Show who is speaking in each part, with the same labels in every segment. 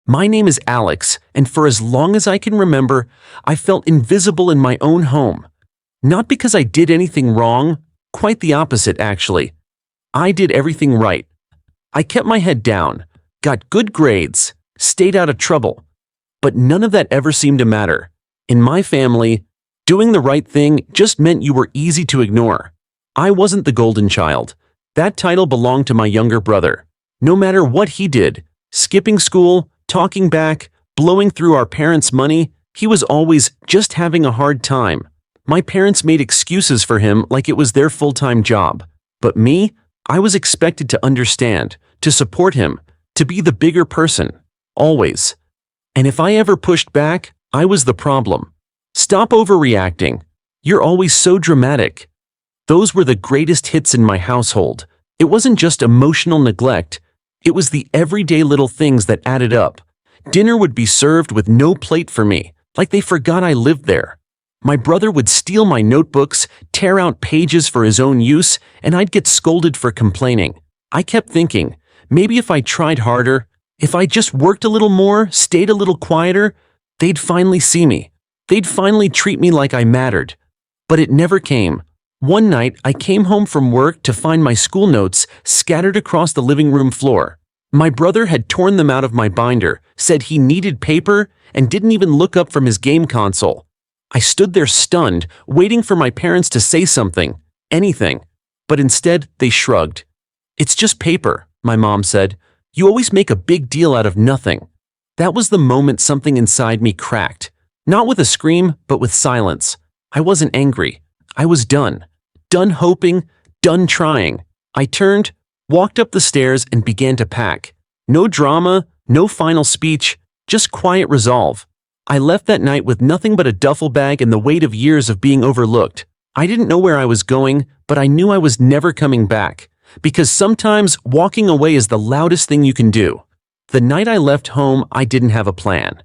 Speaker 1: My name is Alex, and for as long as I can remember, I felt invisible in my own home. Not because I did anything wrong, quite the opposite actually. I did everything right. I kept my head down, got good grades, stayed out of trouble. But none of that ever seemed to matter. In my family, doing the right thing just meant you were easy to ignore. I wasn't the golden child. That title belonged to my younger brother. No matter what he did, skipping school, talking back, blowing through our parents' money, he was always just having a hard time. My parents made excuses for him like it was their full-time job. But me, I was expected to understand, to support him, to be the bigger person, always. And if I ever pushed back, I was the problem. Stop overreacting. You're always so dramatic. Those were the greatest hits in my household. It wasn't just emotional neglect. It was the everyday little things that added up. Dinner would be served with no plate for me, like they forgot I lived there. My brother would steal my notebooks, tear out pages for his own use, and I'd get scolded for complaining. I kept thinking, maybe if I tried harder, if I just worked a little more, stayed a little quieter, they'd finally see me. They'd finally treat me like I mattered. But it never came. One night, I came home from work to find my school notes scattered across the living room floor. My brother had torn them out of my binder, said he needed paper, and didn't even look up from his game console. I stood there stunned, waiting for my parents to say something, anything. But instead, they shrugged. "It's just paper," my mom said. "You always make a big deal out of nothing." That was the moment something inside me cracked. Not with a scream, but with silence. I wasn't angry. I was done. Done hoping, done trying. I turned, walked up the stairs, and began to pack. No drama, no final speech, just quiet resolve. I left that night with nothing but a duffel bag and the weight of years of being overlooked. I didn't know where I was going, but I knew I was never coming back. Because sometimes walking away is the loudest thing you can do. The night I left home, I didn't have a plan.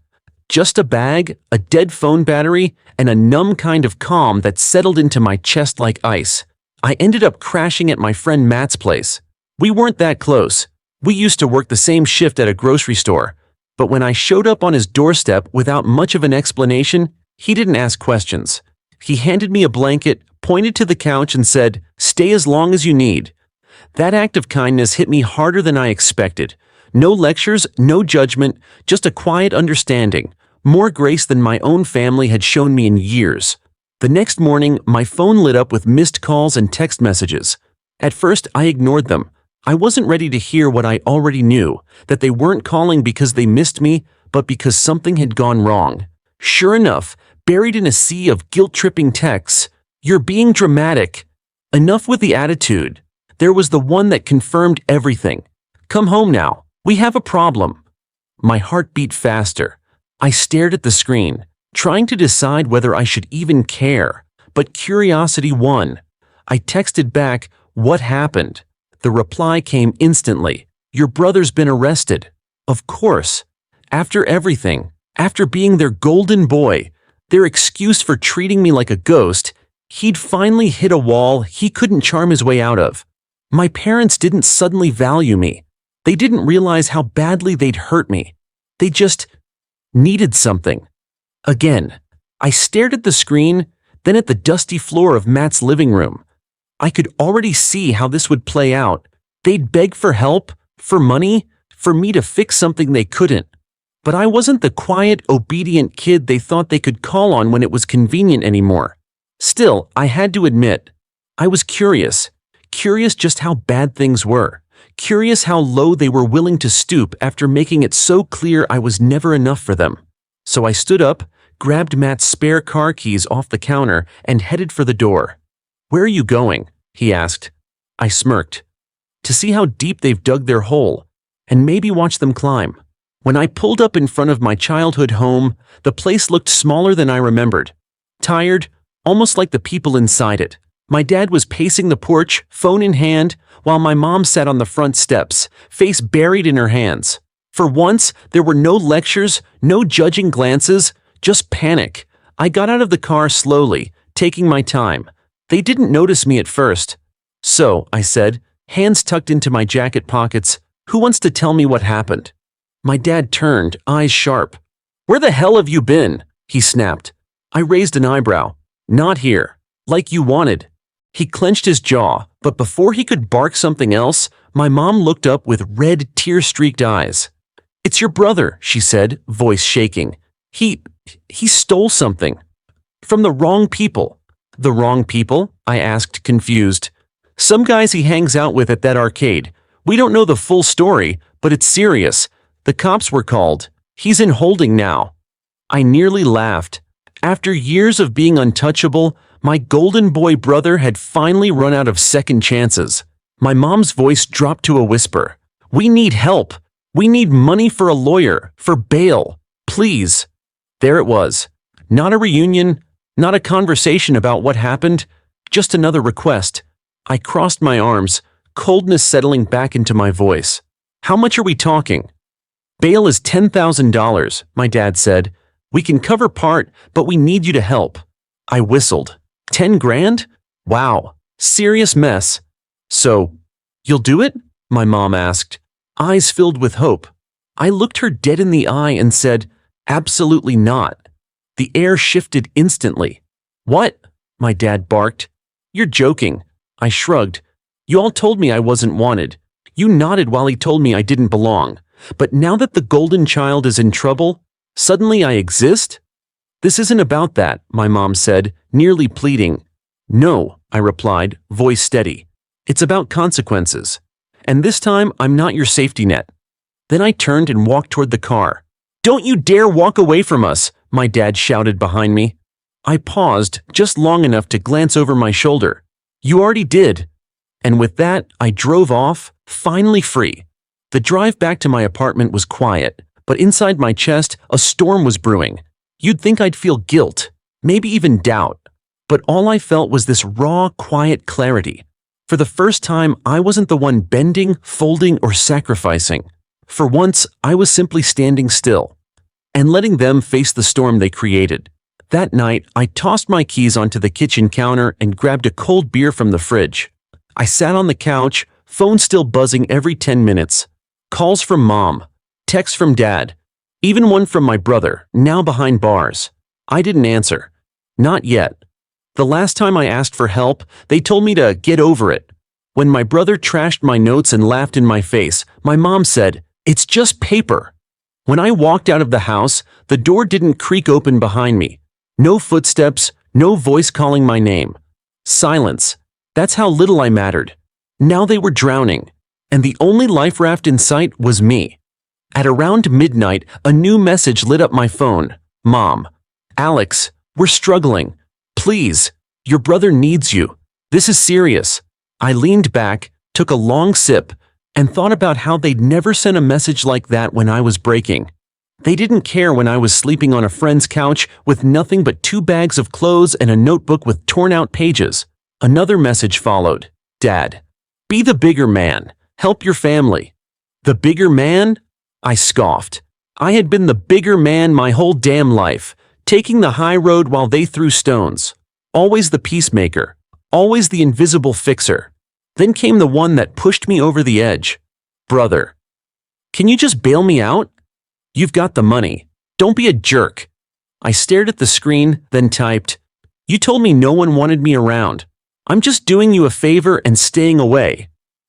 Speaker 1: Just a bag, a dead phone battery, and a numb kind of calm that settled into my chest like ice. I ended up crashing at my friend Matt's place. We weren't that close. We used to work the same shift at a grocery store. But when I showed up on his doorstep without much of an explanation, he didn't ask questions. He handed me a blanket, pointed to the couch, and said, "Stay as long as you need." That act of kindness hit me harder than I expected. No lectures, no judgment, just a quiet understanding. More grace than my own family had shown me in years. The next morning, my phone lit up with missed calls and text messages. At first, I ignored them. I wasn't ready to hear what I already knew, that they weren't calling because they missed me, but because something had gone wrong. Sure enough, buried in a sea of guilt-tripping texts, "You're being dramatic. Enough with the attitude." There was the one that confirmed everything. "Come home now. We have a problem." My heart beat faster. I stared at the screen, trying to decide whether I should even care, but curiosity won. I texted back, "What happened?" The reply came instantly. "Your brother's been arrested." Of course. After everything, after being their golden boy, their excuse for treating me like a ghost, he'd finally hit a wall he couldn't charm his way out of. My parents didn't suddenly value me. They didn't realize how badly they'd hurt me. They just needed something. Again, I stared at the screen, then at the dusty floor of Matt's living room. I could already see how this would play out. They'd beg for help, for money, for me to fix something they couldn't. But I wasn't the quiet, obedient kid they thought they could call on when it was convenient anymore. Still, I had to admit, I was curious. Curious just how bad things were. Curious how low they were willing to stoop after making it so clear I was never enough for them. So I stood up, grabbed Matt's spare car keys off the counter, and headed for the door. "Where are you going?" he asked. I smirked. "To see how deep they've dug their hole, and maybe watch them climb." When I pulled up in front of my childhood home, the place looked smaller than I remembered. Tired, almost like the people inside it. My dad was pacing the porch, phone in hand, while my mom sat on the front steps, face buried in her hands. For once, there were no lectures, no judging glances, just panic. I got out of the car slowly, taking my time. They didn't notice me at first. "So," I said, hands tucked into my jacket pockets, "who wants to tell me what happened?" My dad turned, eyes sharp. "Where the hell have you been?" he snapped. I raised an eyebrow. "Not here. Like you wanted." He clenched his jaw, but before he could bark something else, my mom looked up with red, tear-streaked eyes. "It's your brother," she said, voice shaking. He stole something. "From the wrong people." "The wrong people?" I asked, confused. "Some guys he hangs out with at that arcade. We don't know the full story, but it's serious. The cops were called. He's in holding now." I nearly laughed. After years of being untouchable, my golden boy brother had finally run out of second chances. My mom's voice dropped to a whisper. "We need help. We need money for a lawyer, for bail. Please." There it was. Not a reunion, not a conversation about what happened, just another request. I crossed my arms, coldness settling back into my voice. "How much are we talking?" "Bail is $10,000, my dad said. "We can cover part, but we need you to help." I whistled. 10 grand? Wow, serious mess. "So, you'll do it?" my mom asked, eyes filled with hope. I looked her dead in the eye and said, "Absolutely not." The air shifted instantly. "What?" my dad barked. "You're joking." I shrugged. "You all told me I wasn't wanted. You nodded while he told me I didn't belong. But now that the golden child is in trouble, suddenly I exist?" "This isn't about that," my mom said, nearly pleading. "No," I replied, voice steady. "It's about consequences. And this time, I'm not your safety net." Then I turned and walked toward the car. "Don't you dare walk away from us," my dad shouted behind me. I paused just long enough to glance over my shoulder. "You already did." And with that, I drove off, finally free. The drive back to my apartment was quiet, but inside my chest, a storm was brewing. You'd think I'd feel guilt, maybe even doubt. But all I felt was this raw, quiet clarity. For the first time, I wasn't the one bending, folding, or sacrificing. For once, I was simply standing still and letting them face the storm they created. That night, I tossed my keys onto the kitchen counter and grabbed a cold beer from the fridge. I sat on the couch, phone still buzzing every 10 minutes. Calls from mom, texts from dad, even one from my brother, now behind bars. I didn't answer. Not yet. The last time I asked for help, they told me to get over it. When my brother trashed my notes and laughed in my face, my mom said, "It's just paper." When I walked out of the house, the door didn't creak open behind me. No footsteps, no voice calling my name. Silence. That's how little I mattered. Now they were drowning, and the only life raft in sight was me. At around midnight, a new message lit up my phone. "Mom, Alex, we're struggling. Please, your brother needs you. This is serious." I leaned back, took a long sip, and thought about how they'd never sent a message like that when I was breaking. They didn't care when I was sleeping on a friend's couch with nothing but 2 bags of clothes and a notebook with torn-out pages. Another message followed. "Dad, be the bigger man. Help your family." The bigger man? I scoffed. I had been the bigger man my whole damn life, taking the high road while they threw stones. Always the peacemaker. Always the invisible fixer. Then came the one that pushed me over the edge. "Brother, can you just bail me out? You've got the money. Don't be a jerk." I stared at the screen, then typed, "You told me no one wanted me around. I'm just doing you a favor and staying away."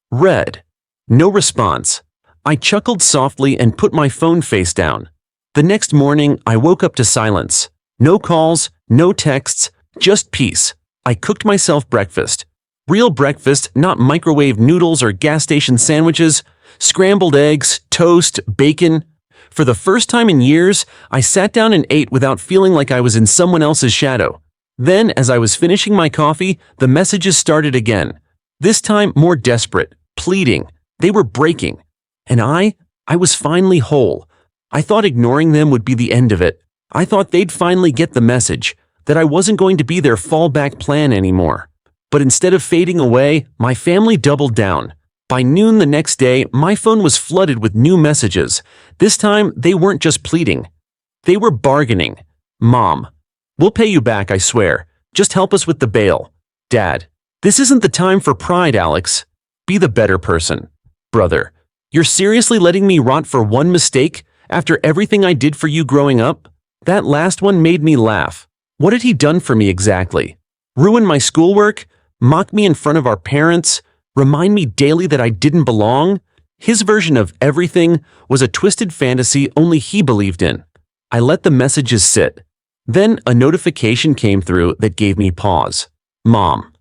Speaker 1: Read. No response. I chuckled softly and put my phone face down. The next morning, I woke up to silence. No calls, no texts, just peace. I cooked myself breakfast. Real breakfast, not microwave noodles or gas station sandwiches. Scrambled eggs, toast, bacon. For the first time in years, I sat down and ate without feeling like I was in someone else's shadow. Then, as I was finishing my coffee, the messages started again. This time more desperate, pleading. They were breaking. And I was finally whole. I thought ignoring them would be the end of it. I thought they'd finally get the message, that I wasn't going to be their fallback plan anymore. But instead of fading away, my family doubled down. By noon the next day, my phone was flooded with new messages. This time, they weren't just pleading. They were bargaining. "Mom, we'll pay you back, I swear. Just help us with the bail." "Dad, this isn't the time for pride, Alex. Be the better person." "Brother, You're seriously letting me rot for one mistake after everything I did for you growing up? That last one made me laugh. What had he done for me exactly? Ruin my schoolwork? Mock me in front of our parents? Remind me daily that I didn't belong? His version of everything was a twisted fantasy only he believed in. I let the messages sit. Then a notification came through that gave me pause. Mom,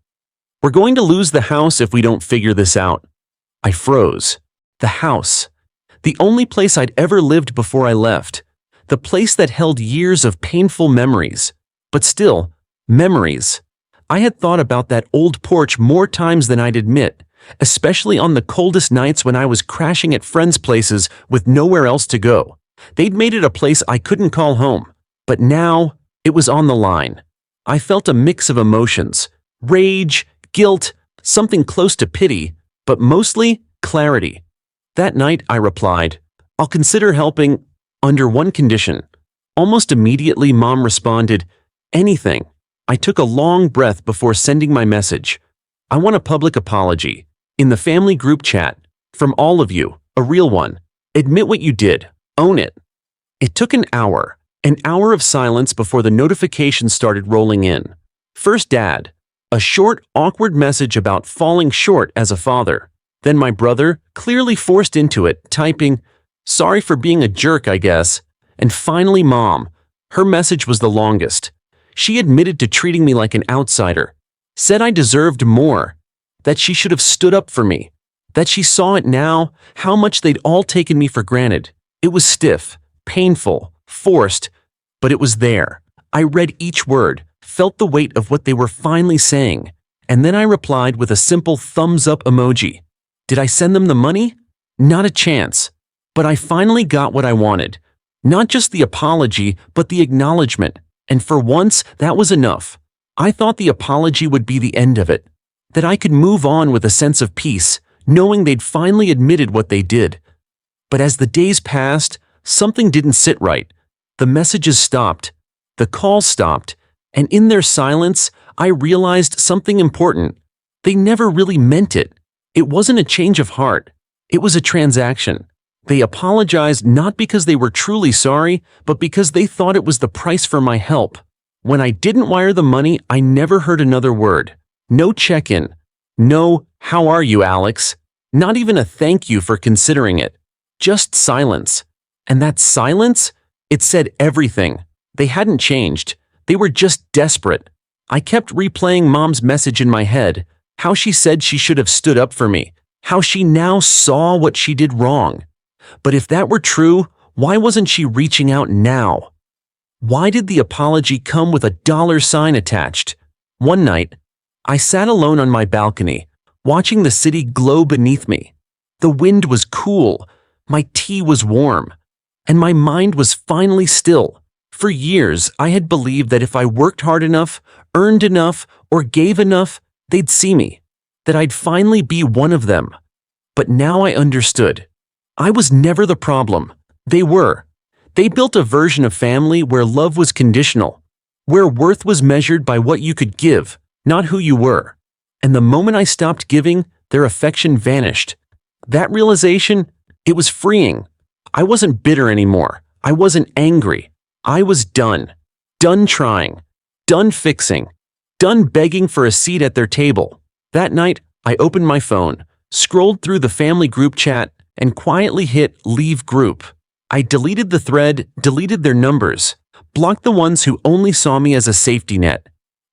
Speaker 1: we're going to lose the house if we don't figure this out. I froze. The house. The only place I'd ever lived before I left. The place that held years of painful memories. But still, memories. I had thought about that old porch more times than I'd admit, especially on the coldest nights when I was crashing at friends' places with nowhere else to go. They'd made it a place I couldn't call home. But now, it was on the line. I felt a mix of emotions. Rage, guilt, something close to pity, but mostly clarity. That night, I replied, I'll consider helping under one condition. Almost immediately, Mom responded, anything. I took a long breath before sending my message. I want a public apology. In the family group chat. From all of you. A real one. Admit what you did. Own it. It took an hour of silence before the notifications started rolling in. First Dad. A short, awkward message about falling short as a father. Then my brother, clearly forced into it, typing, sorry for being a jerk, I guess. And finally Mom. Her message was the longest. She admitted to treating me like an outsider. Said I deserved more. That she should have stood up for me. That she saw it now, how much they'd all taken me for granted. It was stiff, painful, forced, but it was there. I read each word, felt the weight of what they were finally saying, and then I replied with a simple thumbs-up emoji. Did I send them the money? Not a chance. But I finally got what I wanted. Not just the apology, but the acknowledgement. And for once, that was enough. I thought the apology would be the end of it. That I could move on with a sense of peace, knowing they'd finally admitted what they did. But as the days passed, something didn't sit right. The messages stopped. The calls stopped. And in their silence, I realized something important. They never really meant it. It wasn't a change of heart. It was a transaction. They apologized not because they were truly sorry, but because they thought it was the price for my help. When I didn't wire the money, I never heard another word. No check-in. No, how are you, Alex? Not even a thank you for considering it. Just silence. And that silence? It said everything. They hadn't changed. They were just desperate. I kept replaying Mom's message in my head. How she said she should have stood up for me. How she now saw what she did wrong. But if that were true, why wasn't she reaching out now? Why did the apology come with a $sign attached? One night, I sat alone on my balcony, watching the city glow beneath me. The wind was cool, my tea was warm, and my mind was finally still. For years, I had believed that if I worked hard enough, earned enough, or gave enough, they'd see me, that I'd finally be one of them. But now I understood. I was never the problem. They were. They built a version of family where love was conditional, where worth was measured by what you could give, not who you were. And the moment I stopped giving, their affection vanished. That realization, it was freeing. I wasn't bitter anymore. I wasn't angry. I was done. Done trying. Done fixing. Done begging for a seat at their table. That night, I opened my phone, scrolled through the family group chat, and quietly hit Leave Group. I deleted the thread, deleted their numbers, blocked the ones who only saw me as a safety net.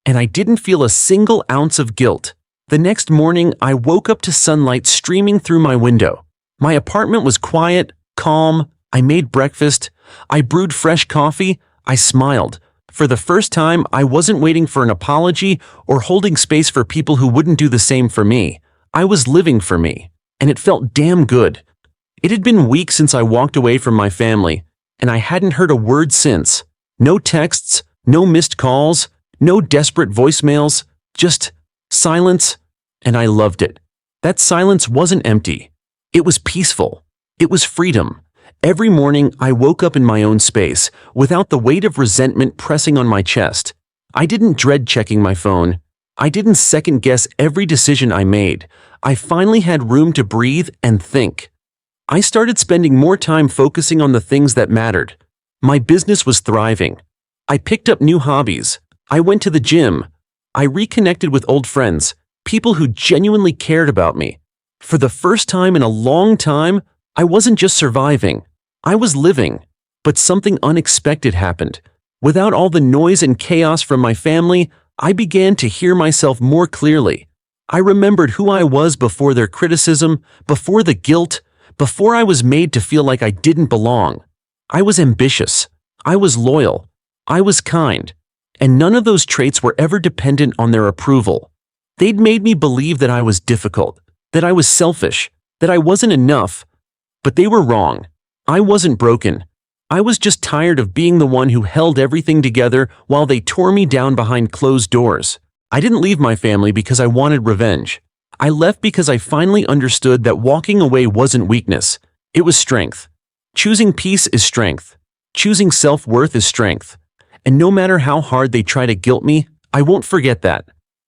Speaker 1: And I didn't feel a single ounce of guilt. The next morning, I woke up to sunlight streaming through my window. My apartment was quiet, calm. I made breakfast. I brewed fresh coffee. I smiled. For the first time, I wasn't waiting for an apology or holding space for people who wouldn't do the same for me. I was living for me, and it felt damn good. It had been weeks since I walked away from my family, and I hadn't heard a word since. No texts, no missed calls, no desperate voicemails, just silence, and I loved it. That silence wasn't empty. It was peaceful. It was freedom. Every morning, I woke up in my own space, without the weight of resentment pressing on my chest. I didn't dread checking my phone. I didn't second-guess every decision I made. I finally had room to breathe and think. I started spending more time focusing on the things that mattered. My business was thriving. I picked up new hobbies. I went to the gym. I reconnected with old friends, people who genuinely cared about me. For the first time in a long time, I wasn't just surviving. I was living. But something unexpected happened. Without all the noise and chaos from my family, I began to hear myself more clearly. I remembered who I was before their criticism, before the guilt, before I was made to feel like I didn't belong. I was ambitious. I was loyal. I was kind. And none of those traits were ever dependent on their approval. They'd made me believe that I was difficult, that I was selfish, that I wasn't enough. But they were wrong. I wasn't broken. I was just tired of being the one who held everything together while they tore me down behind closed doors. I didn't leave my family because I wanted revenge. I left because I finally understood that walking away wasn't weakness. It was strength. Choosing peace is strength. Choosing self-worth is strength. And no matter how hard they try to guilt me, I won't forget that.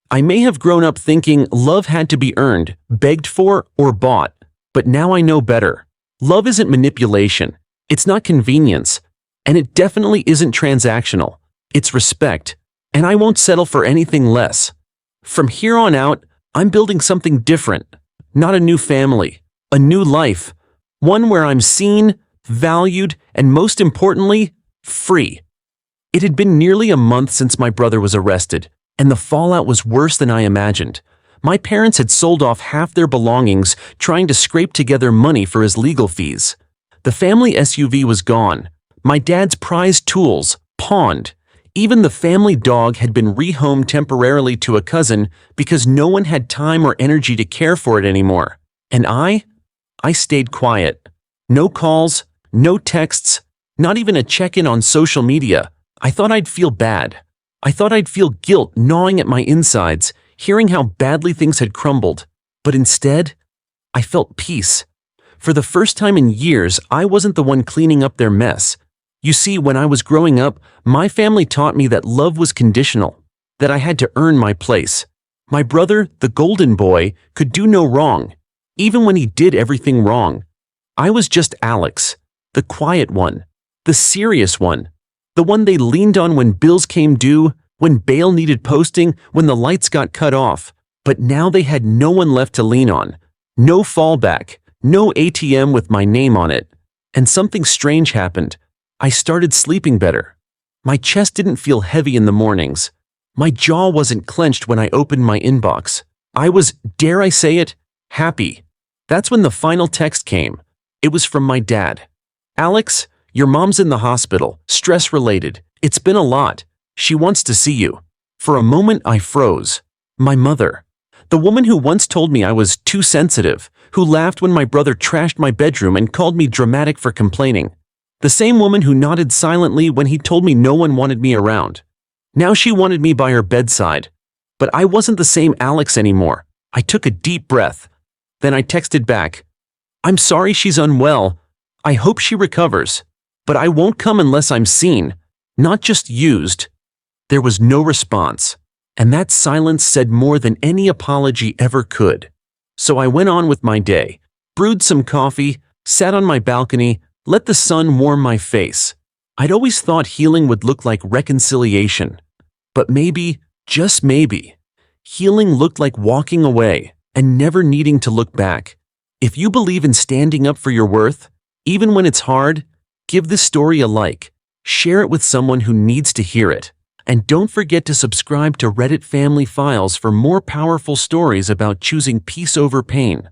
Speaker 1: I may have grown up thinking love had to be earned, begged for, or bought. But now I know better. Love isn't manipulation. It's not convenience. And it definitely isn't transactional. It's respect. And I won't settle for anything less. From here on out, I'm building something different. Not a new family. A new life. One where I'm seen, valued, and most importantly, free. It had been nearly a month since my brother was arrested, and the fallout was worse than I imagined. My parents had sold off half their belongings, trying to scrape together money for his legal fees. The family SUV was gone. My dad's prized tools, pawned. Even the family dog had been rehomed temporarily to a cousin because no one had time or energy to care for it anymore. And I stayed quiet. No calls, no texts, not even a check-in on social media. I thought I'd feel bad. I thought I'd feel guilt gnawing at my insides, hearing how badly things had crumbled. But instead, I felt peace. For the first time in years, I wasn't the one cleaning up their mess. You see, when I was growing up, my family taught me that love was conditional, that I had to earn my place. My brother, the golden boy, could do no wrong, even when he did everything wrong. I was just Alex, the quiet one, the serious one, the one they leaned on when bills came due, when bail needed posting, when the lights got cut off. But now they had no one left to lean on, no fallback, no ATM with my name on it. And something strange happened. I started sleeping better. My chest didn't feel heavy in the mornings. My jaw wasn't clenched when I opened my inbox. I was, dare I say it, happy. That's when the final text came. It was from my dad. Alex, your mom's in the hospital, stress-related. It's been a lot. She wants to see you. For a moment I froze. My mother. The woman who once told me I was too sensitive, who laughed when my brother trashed my bedroom and called me dramatic for complaining. The same woman who nodded silently when he told me no one wanted me around. Now she wanted me by her bedside. But I wasn't the same Alex anymore. I took a deep breath. Then I texted back. I'm sorry she's unwell. I hope she recovers. But I won't come unless I'm seen, not just used. There was no response. And that silence said more than any apology ever could. So I went on with my day, brewed some coffee, sat on my balcony, let the sun warm my face. I'd always thought healing would look like reconciliation. But maybe, just maybe, healing looked like walking away and never needing to look back. If you believe in standing up for your worth, even when it's hard, give this story a like, share it with someone who needs to hear it. And don't forget to subscribe to Reddit Family Files for more powerful stories about choosing peace over pain.